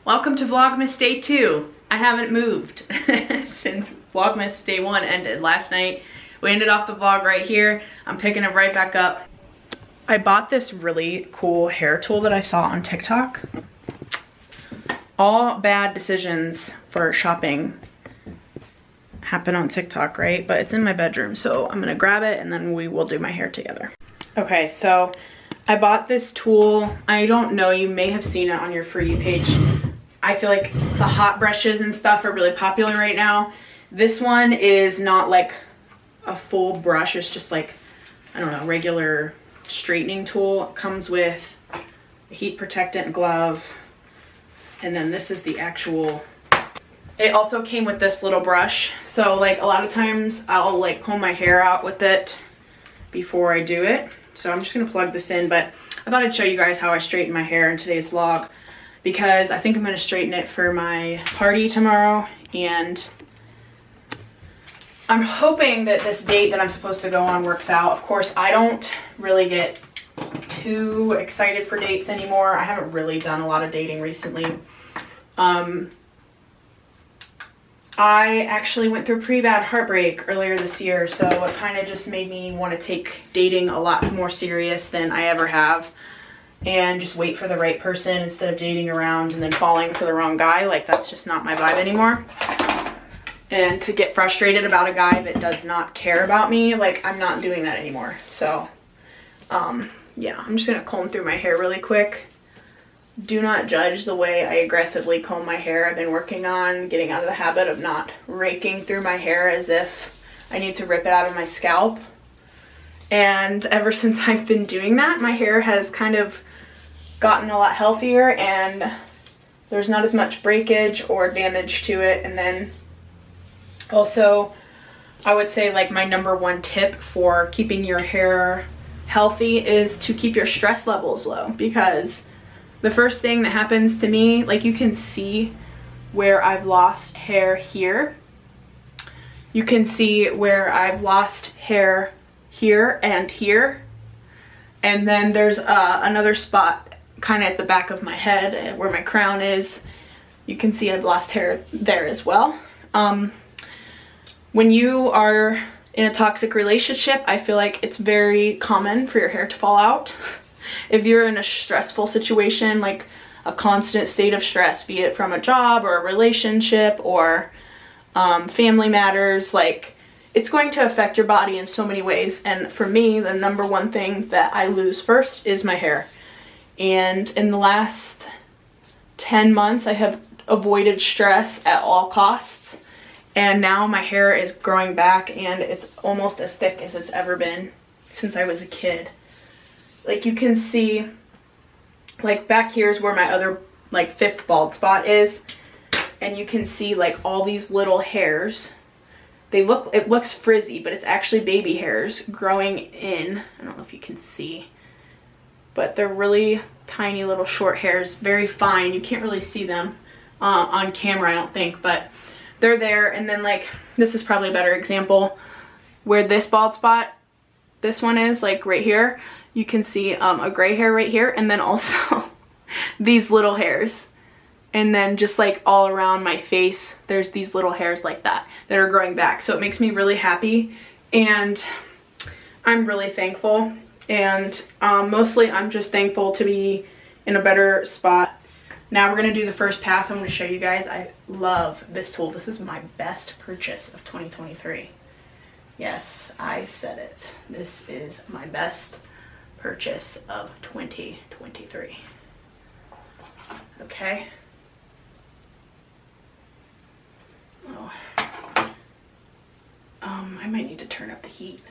Welcome to Vlogmas Day 2. I haven't moved since Vlogmas Day 1 ended last night. We ended off the vlog right here. I'm picking it right back up. I bought this really cool hair tool that I saw on TikTok. All bad decisions for shopping happen on TikTok, right? But it's in my bedroom, so I'm gonna grab it and then we will do my hair together. Okay, so I bought this tool. I don't know, you may have seen it on your For You page. I feel like the hot brushes and stuff are really popular right now. This one is not like a full brush, it's just like, I don't know, regular straightening tool. It comes with a heat protectant glove, and then this is the actual. It also came with this little brush, so like a lot of times I'll like comb my hair out with it before I do it. So I'm just gonna plug this in, but I thought I'd show you guys how I straighten my hair in today's vlog, because I think I'm gonna straighten it for my party tomorrow, and I'm hoping that this date that I'm supposed to go on works out. Of course, I don't really get too excited for dates anymore. I haven't really done a lot of dating recently. I actually went through a pretty bad heartbreak earlier this year, so it kind of just made me want to take dating a lot more serious than I ever have, and just wait for the right person instead of dating around and then falling for the wrong guy. Like, that's just not my vibe anymore. And to get frustrated about a guy that does not care about me, like, I'm not doing that anymore. So yeah, I'm just gonna comb through my hair really quick. Do not judge the way I aggressively comb my hair. I've been working on getting out of the habit of not raking through my hair as if I need to rip it out of my scalp. And ever since I've been doing that, my hair has kind of gotten a lot healthier and there's not as much breakage or damage to it. And then also, I would say like my #1 tip for keeping your hair healthy is to keep your stress levels low, because the first thing that happens to me, like, you can see where I've lost hair here. You can see where I've lost hair here and here. And then there's another spot kind of at the back of my head where my crown is. You can see I've lost hair there as well. When you are in a toxic relationship, I feel like it's very common for your hair to fall out. If you're in a stressful situation, like a constant state of stress, be it from a job or a relationship or family matters, like, it's going to affect your body in so many ways. And for me, the #1 thing that I lose first is my hair. And in the last 10 months, I have avoided stress at all costs. And now my hair is growing back and it's almost as thick as it's ever been since I was a kid. Like, you can see, like, back here is where my other, like, 5th bald spot is. And you can see, like, all these little hairs. It looks frizzy, but it's actually baby hairs growing in. I don't know if you can see, but they're really tiny little short hairs, very fine. You can't really see them on camera, I don't think, but they're there. And then, like, this is probably a better example where this bald spot, this one is, like, right here. You can see a gray hair right here, and then also these little hairs. And then just like all around my face, there's these little hairs like that are growing back. So it makes me really happy, and I'm really thankful. And mostly I'm just thankful to be in a better spot. Now we're gonna do the first pass. I'm gonna show you guys. I love this tool. This is my best purchase of 2023. Yes, I said it. This is my best purchase of 2023. Okay. Oh. I might need to turn up the heat.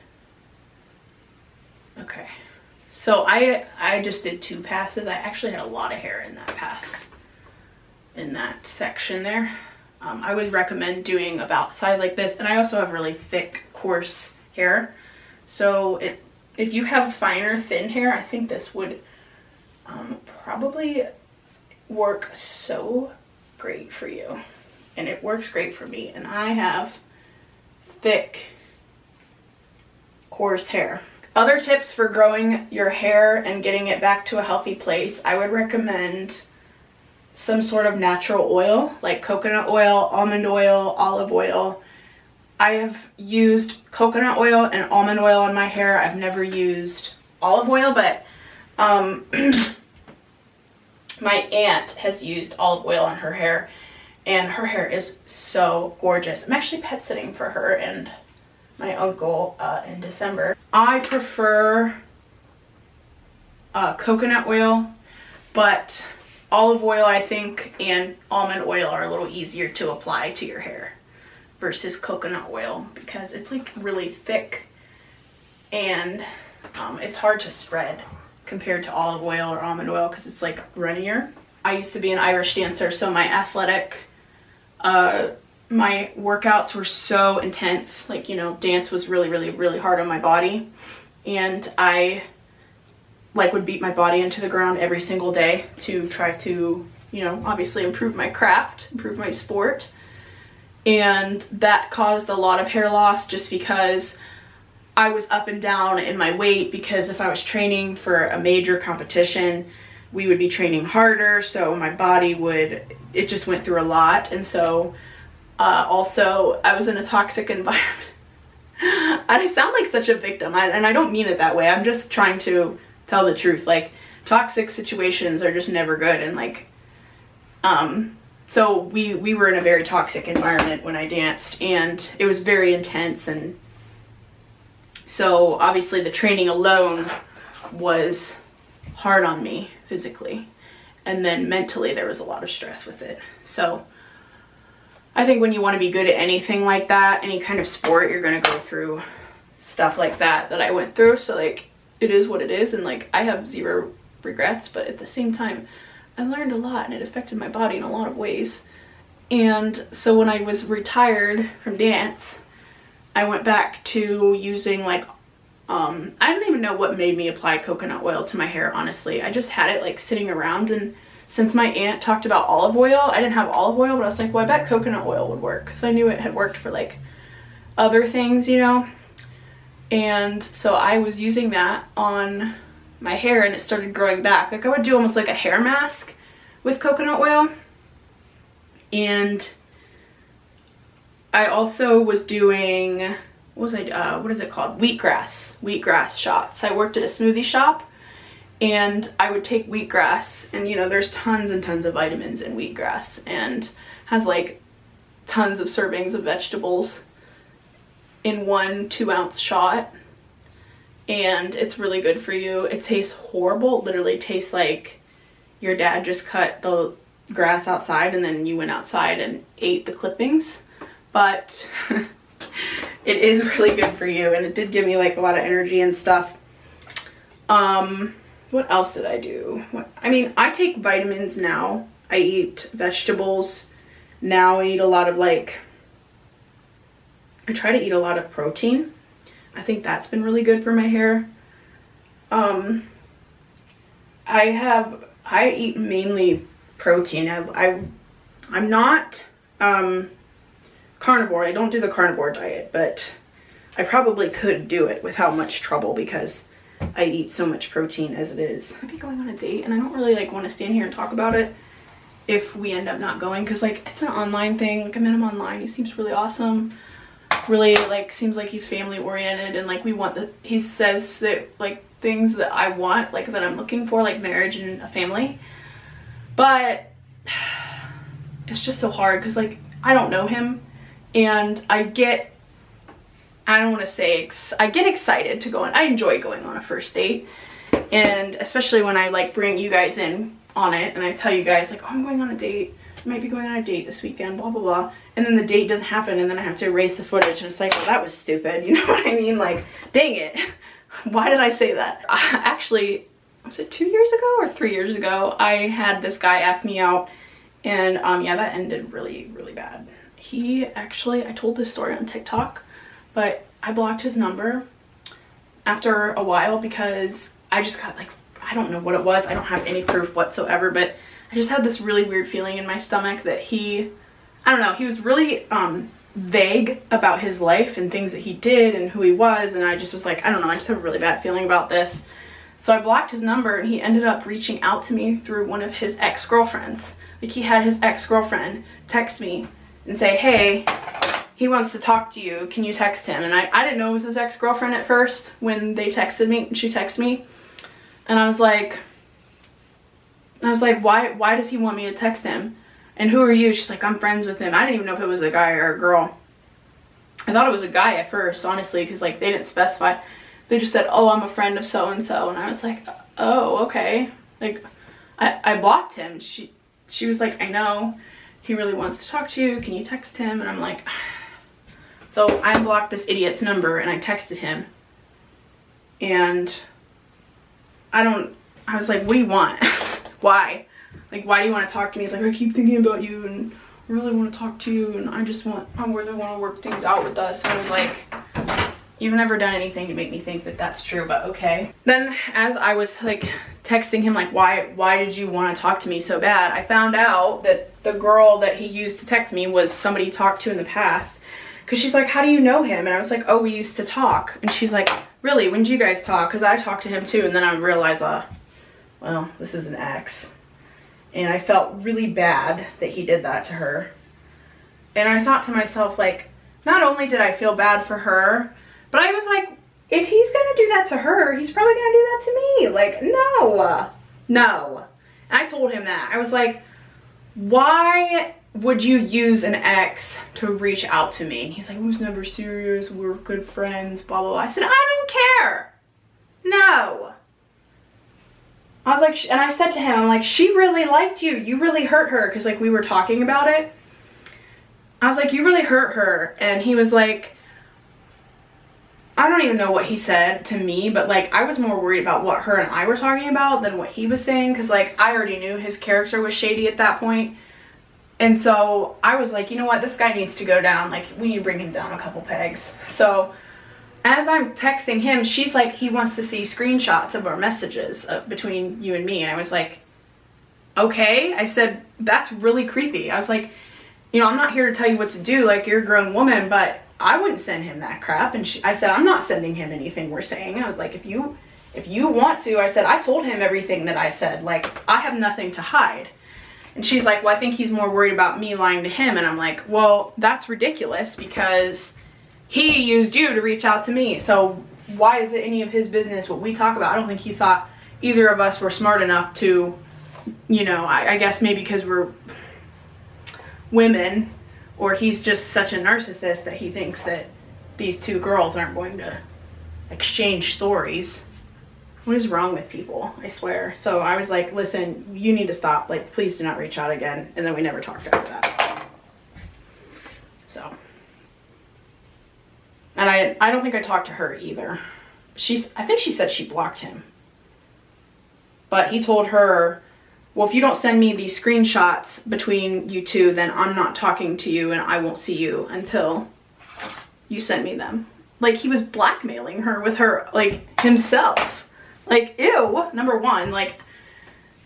Okay. So I just did 2 passes. I actually had a lot of hair in that pass, in that section there. I would recommend doing about size like this. And I also have really thick, coarse hair. So if you have finer, thin hair, I think this would probably work so great for you. And it works great for me. And I have thick, coarse hair. Other tips for growing your hair and getting it back to a healthy place, I would recommend some sort of natural oil, like coconut oil, almond oil, olive oil. I have used coconut oil and almond oil on my hair. I've never used olive oil, but my aunt has used olive oil on her hair, and her hair is so gorgeous. I'm actually pet sitting for her and my uncle in December. I prefer coconut oil, but olive oil, I think, and almond oil are a little easier to apply to your hair versus coconut oil, because it's like really thick and it's hard to spread compared to olive oil or almond oil because it's like runnier. I used to be an Irish dancer, so my my workouts were so intense. Like, you know, dance was really, really, really hard on my body, and I like would beat my body into the ground every single day to try to, you know, obviously improve my craft, improve my sport. And that caused a lot of hair loss just because I was up and down in my weight, because if I was training for a major competition, we would be training harder, so my body it just went through a lot. And so also I was in a toxic environment. And I sound like such a victim, and I don't mean it that way. I'm just trying to tell the truth. Like, toxic situations are just never good, and like so we were in a very toxic environment when I danced, and it was very intense. And so obviously the training alone was hard on me physically, and then mentally there was a lot of stress with it. So I think when you want to be good at anything like that, any kind of sport, you're going to go through stuff like that I went through. So like, it is what it is, and like, I have zero regrets, but at the same time I learned a lot, and it affected my body in a lot of ways. And so when I was retired from dance, I went back to using like I don't even know what made me apply coconut oil to my hair, honestly. I just had it like sitting around, and since my aunt talked about olive oil, I didn't have olive oil, but I was like, well, I bet coconut oil would work, because I knew it had worked for like other things, you know. And so I was using that on my hair, and it started growing back. Like, I would do almost like a hair mask with coconut oil. And I also was doing, what is it called? Wheatgrass shots. I worked at a smoothie shop, and I would take wheatgrass, and you know, there's tons and tons of vitamins in wheatgrass, and has like tons of servings of vegetables in 1 2-ounce shot, and it's really good for you. It tastes horrible. It literally tastes like your dad just cut the grass outside and then you went outside and ate the clippings, but it is really good for you, and it did give me like a lot of energy and stuff. What else did I do? I mean, I take vitamins now. I eat vegetables now. I eat a lot of like, I try to eat a lot of protein. I think that's been really good for my hair. I eat mainly protein. I'm not carnivore. I don't do the carnivore diet, but I probably could do it without much trouble because I eat so much protein as it is. I'd be going on a date, and I don't really like want to stand here and talk about it if we end up not going, because like, it's an online thing. Like, I met him online. He seems really awesome. Really like, seems like he's family oriented, and like, he says that like things that I want, like that I'm looking for, like marriage and a family. But it's just so hard because like, I don't know him, and I get excited to go on. I enjoy going on a first date, and especially when I like bring you guys in on it, and I tell you guys like, oh, I'm going on a date. I might be going on a date this weekend, blah, blah, blah. And then the date doesn't happen, and then I have to erase the footage, and it's like, well, that was stupid. You know what I mean? Like, dang it. Why did I say that? Actually, was it 2 years ago or 3 years ago? I had this guy ask me out, and yeah, that ended really, really bad. I told this story on TikTok, but I blocked his number after a while because I just got like, I don't know what it was. I don't have any proof whatsoever, but I just had this really weird feeling in my stomach that I don't know, he was really vague about his life and things that he did and who he was, and I just was like, I don't know, I just have a really bad feeling about this. So I blocked his number, and he ended up reaching out to me through one of his ex-girlfriends Like, he had his ex-girlfriend text me and say, hey, he wants to talk to you. Can you text him? And I didn't know it was his ex-girlfriend at first when they texted me, she texted me. And I was like, why does he want me to text him? And who are you? She's like, I'm friends with him. I didn't even know if it was a guy or a girl. I thought it was a guy at first, honestly, because like they didn't specify. They just said, oh, I'm a friend of so-and-so. And I was like, oh, okay. Like, I blocked him. She was like, I know. He really wants to talk to you. Can you text him? And I'm like, so I blocked this idiot's number and I texted him. And I was like, what do you want? Why? Like, why do you want to talk to me? He's like, I keep thinking about you and I really want to talk to you and I really want to work things out with us. And I was like, you've never done anything to make me think that that's true, but okay. Then as I was like texting him, like, why did you want to talk to me so bad? I found out that the girl that he used to text me was somebody he talked to in the past. Cause she's like, how do you know him? And I was like, oh, we used to talk. And she's like, really? When did you guys talk? Cause I talked to him too. And then I realized, well, this is an ex. And I felt really bad that he did that to her. And I thought to myself, like, not only did I feel bad for her, but I was like, if he's gonna do that to her, he's probably gonna do that to me. Like, no. And I told him that. I was like, why would you use an ex to reach out to me? And he's like, it was never serious, we're good friends, blah, blah, blah. I said, I don't care. No. I was like, and I said to him, I'm like, she really liked you. You really hurt her. Because, like, we were talking about it. I was like, you really hurt her. And he was like, I don't even know what he said to me. But, like, I was more worried about what her and I were talking about than what he was saying. Because, like, I already knew his character was shady at that point. And so I was like, you know what? This guy needs to go down. Like, we need to bring him down a couple pegs. So as I'm texting him, she's like, he wants to see screenshots of our messages between you and me. And I was like, okay. I said, that's really creepy. I was like, you know, I'm not here to tell you what to do. Like, you're a grown woman, but I wouldn't send him that crap. And I said, I'm not sending him anything we're saying. I was like, if you want to, I said, I told him everything that I said. Like, I have nothing to hide. And she's like, well, I think he's more worried about me lying to him. And I'm like, well, that's ridiculous because he used you to reach out to me. So why is it any of his business what we talk about? I don't think he thought either of us were smart enough to, you know, I guess maybe because we're women, or he's just such a narcissist that he thinks that these two girls aren't going to exchange stories. What is wrong with people? I swear. So I was like, listen, you need to stop. Like, please do not reach out again. And then we never talked after that. So. And I don't think I talked to her either. I think she said she blocked him. But he told her, well, if you don't send me these screenshots between you two, then I'm not talking to you and I won't see you until you send me them. Like, he was blackmailing her with her, like, himself. Like, ew, number one, like,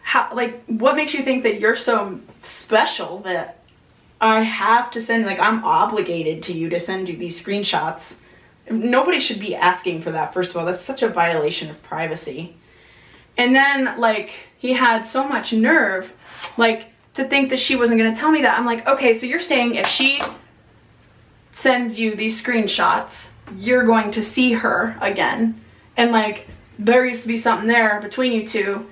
how, like, what makes you think that you're so special that I have to send, like, I'm obligated to you to send you these screenshots? Nobody should be asking for that, first of all. That's such a violation of privacy. And then, like, he had so much nerve, like, to think that she wasn't going to tell me that. I'm like, okay, so you're saying if she sends you these screenshots, you're going to see her again. And, like, there used to be something there between you two,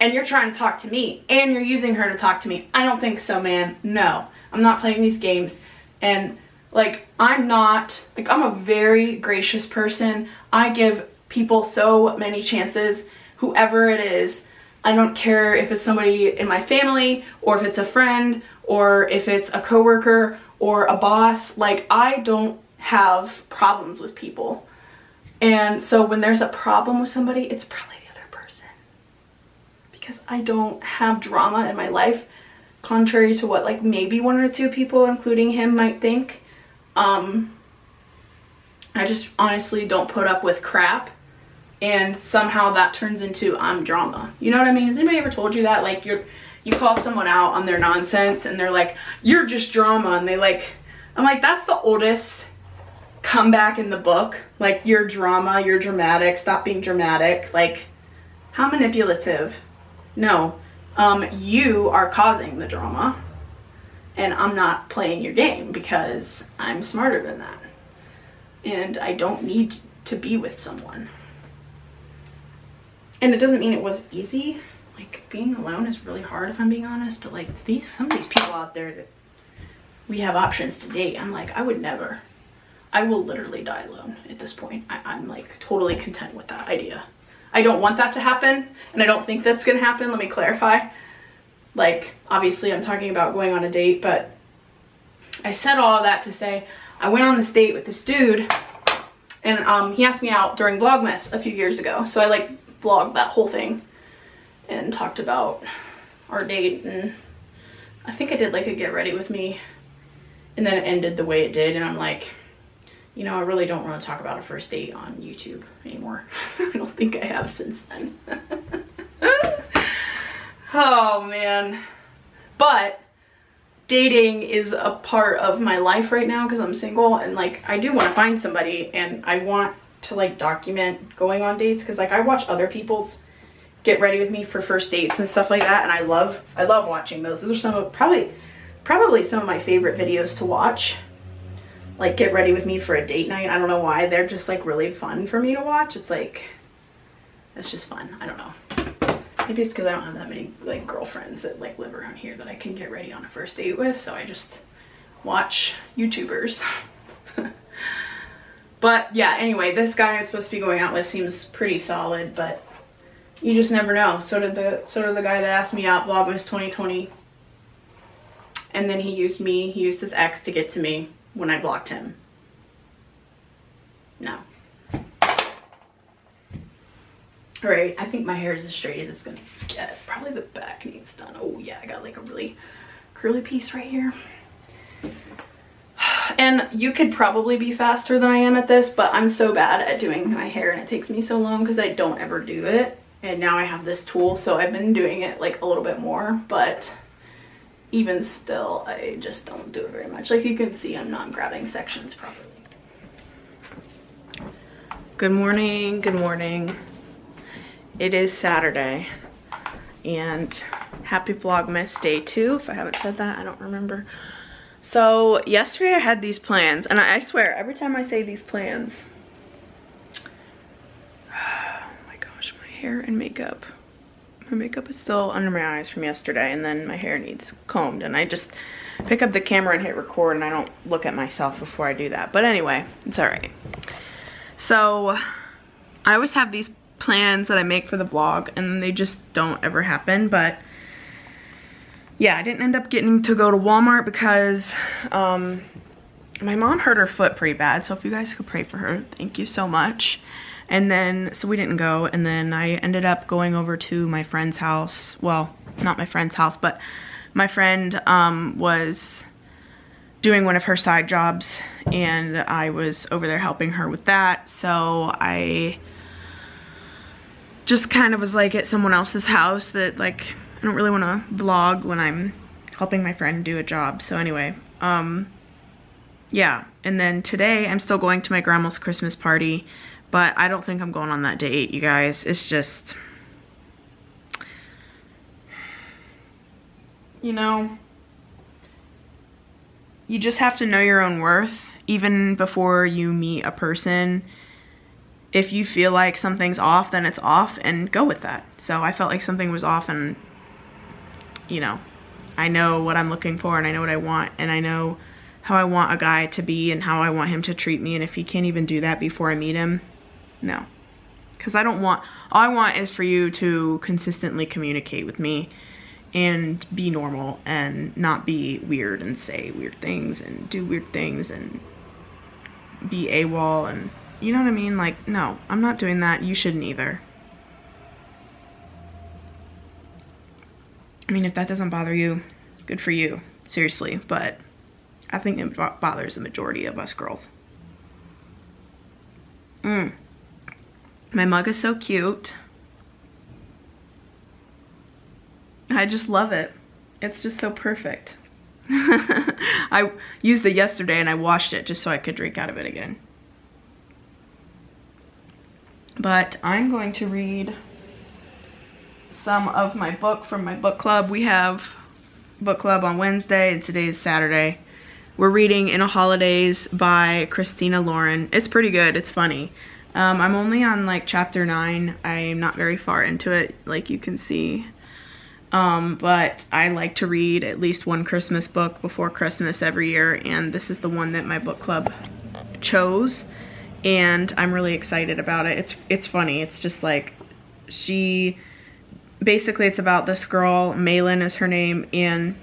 and you're trying to talk to me, and you're using her to talk to me. I don't think so, man. No, I'm not playing these games. And, like, I'm a very gracious person. I give people so many chances, whoever it is. I don't care if it's somebody in my family, or if it's a friend, or if it's a coworker, or a boss. Like, I don't have problems with people. And so when there's a problem with somebody, it's probably the other person. Because I don't have drama in my life, contrary to what, like, maybe one or two people, including him, might think. I just honestly don't put up with crap. And somehow that turns into drama. You know what I mean? Has anybody ever told you that? Like, you call someone out on their nonsense and they're like, you're just drama. And I'm like, that's the oldest comeback in the book. Like, you're drama, you're dramatic, stop being dramatic. Like, how manipulative. No. you are causing the drama, and I'm not playing your game because I'm smarter than that. And I don't need to be with someone. And it doesn't mean it was easy. Like, being alone is really hard, if I'm being honest, but like some of these people out there that we have options to date, I'm like, I would never. I will literally die alone at this point. I'm like totally content with that idea. I don't want that to happen, and I don't think that's gonna happen. Let me clarify. Like, obviously I'm talking about going on a date, but I said all of that to say I went on this date with this dude, and he asked me out during Vlogmas a few years ago. So I like vlogged that whole thing and talked about our date, and I think I did like a get ready with me, and then it ended the way it did, and I'm like, you know, I really don't want to talk about a first date on YouTube anymore. I don't think I have since then. Oh man. But dating is a part of my life right now because I'm single, and like I do want to find somebody, and I want to like document going on dates because like I watch other people's get ready with me for first dates and stuff like that, and I love watching those. Those are some of probably some of my favorite videos to watch. Like, get ready with me for a date night. I don't know why. They're just like really fun for me to watch. It's like, it's just fun. I don't know. Maybe it's because I don't have that many like girlfriends that like live around here that I can get ready on a first date with, so I just watch YouTubers. But yeah, anyway, this guy I'm supposed to be going out with seems pretty solid, but you just never know. So did the guy that asked me out Vlogmas 2020. And then he used his ex to get to me when I blocked him. No. Alright, I think my hair is as straight as it's gonna get. Probably the back needs done. Oh yeah, I got like a really curly piece right here. And you could probably be faster than I am at this, but I'm so bad at doing my hair, and it takes me so long because I don't ever do it. And now I have this tool, so I've been doing it like a little bit more, but even still, I just don't do it very much. Like you can see, I'm not grabbing sections properly. Good morning, good morning. It is Saturday, and happy Vlogmas day 2. If I haven't said that, I don't remember. So yesterday I had these plans, and I swear every time I say these plans, oh my gosh, my hair and makeup. My makeup is still under my eyes from yesterday, and then my hair needs combed, and I just pick up the camera and hit record, and I don't look at myself before I do that. But anyway, it's all right. So I always have these plans that I make for the vlog, and they just don't ever happen. But yeah, I didn't end up getting to go to Walmart because my mom hurt her foot pretty bad, so if you guys could pray for her, thank you so much. And then, so we didn't go, and then I ended up going over to my friend's house. Well, not my friend's house, but my friend was doing one of her side jobs, and I was over there helping her with that. So I just kind of was like at someone else's house that like, I don't really want to vlog when I'm helping my friend do a job. So anyway, yeah. And then today I'm still going to my grandma's Christmas party, but I don't think I'm going on that date, you guys. It's just, you know, you just have to know your own worth even before you meet a person. If you feel like something's off, then it's off, and go with that. So I felt like something was off, and you know, I know what I'm looking for, and I know what I want, and I know how I want a guy to be and how I want him to treat me. And if he can't even do that before I meet him, no. Because I don't want, all I want is for you to consistently communicate with me and be normal and not be weird and say weird things and do weird things and be AWOL, and you know what I mean? Like, no, I'm not doing that. You shouldn't either. I mean, if that doesn't bother you, good for you, seriously, but I think it bothers the majority of us girls. My mug is so cute. I just love it. It's just so perfect. I used it yesterday and I washed it just so I could drink out of it again. But I'm going to read some of my book from my book club. We have book club on Wednesday and today is Saturday. We're reading In a Holidays by Christina Lauren. It's pretty good, it's funny. I'm only on like chapter 9. I'm not very far into it, like you can see. But I like to read at least one Christmas book before Christmas every year, and this is the one that my book club chose, and I'm really excited about it. It's funny. It's just like, basically it's about this girl, Malin is her name, and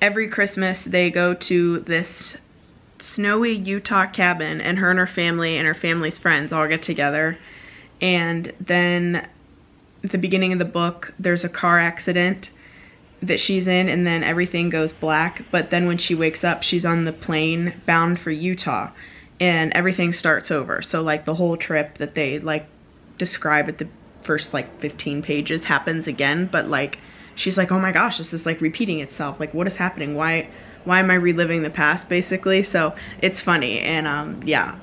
every Christmas they go to this snowy Utah cabin, and her family and her family's friends all get together. And then at the beginning of the book, there's a car accident that she's in, and then everything goes black. But then when she wakes up, she's on the plane bound for Utah, and everything starts over. So like the whole trip that they like describe at the first like 15 pages happens again, but like she's like, oh my gosh, this is like repeating itself. Like, what is happening? Why am I reliving the past, basically? So it's funny. And yeah,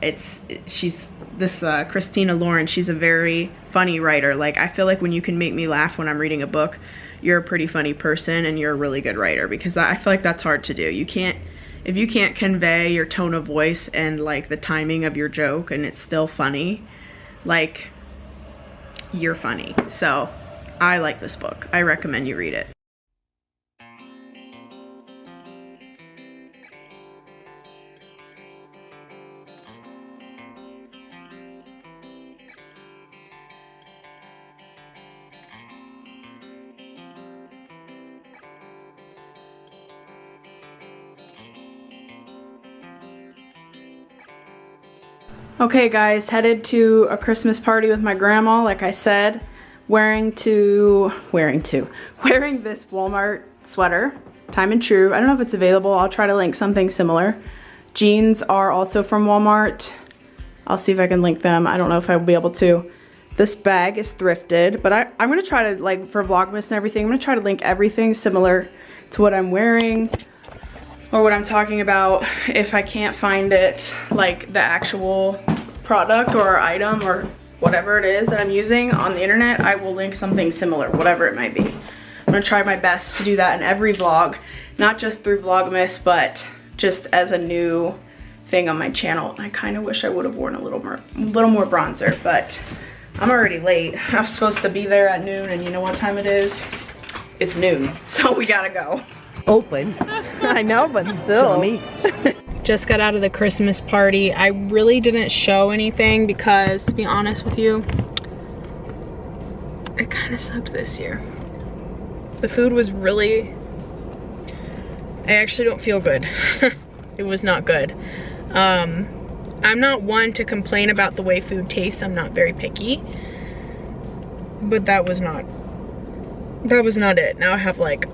she's this Christina Lauren, she's a very funny writer. Like, I feel like when you can make me laugh when I'm reading a book, you're a pretty funny person and you're a really good writer, because I feel like that's hard to do. If you can't convey your tone of voice and like the timing of your joke and it's still funny, like, you're funny. So I like this book. I recommend you read it. Okay guys, headed to a Christmas party with my grandma, like I said, wearing this Walmart sweater, Time and True. I don't know if it's available. I'll try to link something similar. Jeans are also from Walmart. I'll see if I can link them. I don't know if I'll be able to. This bag is thrifted, but I'm gonna try to, like, for Vlogmas and everything, I'm gonna try to link everything similar to what I'm wearing or what I'm talking about. If I can't find it, like the actual product or item or whatever it is that I'm using on the internet, I will link something similar, whatever it might be. I'm gonna try my best to do that in every vlog, not just through Vlogmas, but just as a new thing on my channel. I kind of wish I would have worn a little more bronzer, but I'm already late. I was supposed to be there at noon, and you know what time it is? It's noon, so we gotta go. Open. I know, but still. Just got out of the Christmas party. I really didn't show anything because, to be honest with you, it kind of sucked this year. The food was really, I actually don't feel good. It was not good. I'm not one to complain about the way food tastes. I'm not very picky, but that was not it. Now I have like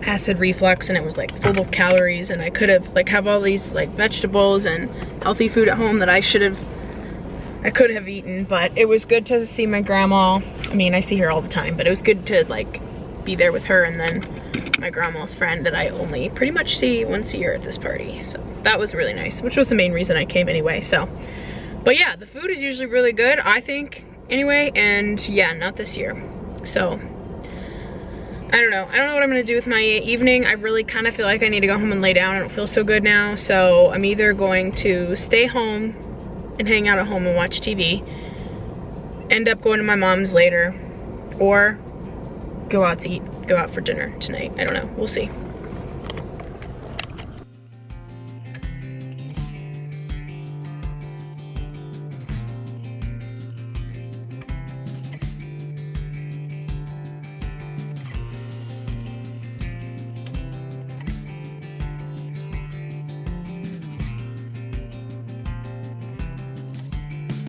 acid reflux, and it was like full of calories, and I could have like have all these like vegetables and healthy food at home that I could have eaten. But it was good to see my grandma. I mean, I see her all the time, but it was good to like be there with her, and then my grandma's friend that I only pretty much see once a year at this party. So that was really nice, which was the main reason I came anyway. So, but yeah, the food is usually really good, I think, anyway, and yeah, not this year. So I don't know what I'm gonna do with my evening. I really kind of feel like I need to go home and lay down. I don't feel so good now, so I'm either going to stay home and hang out at home and watch TV, end up going to my mom's later, or go out to eat, go out for dinner tonight. I don't know, we'll see.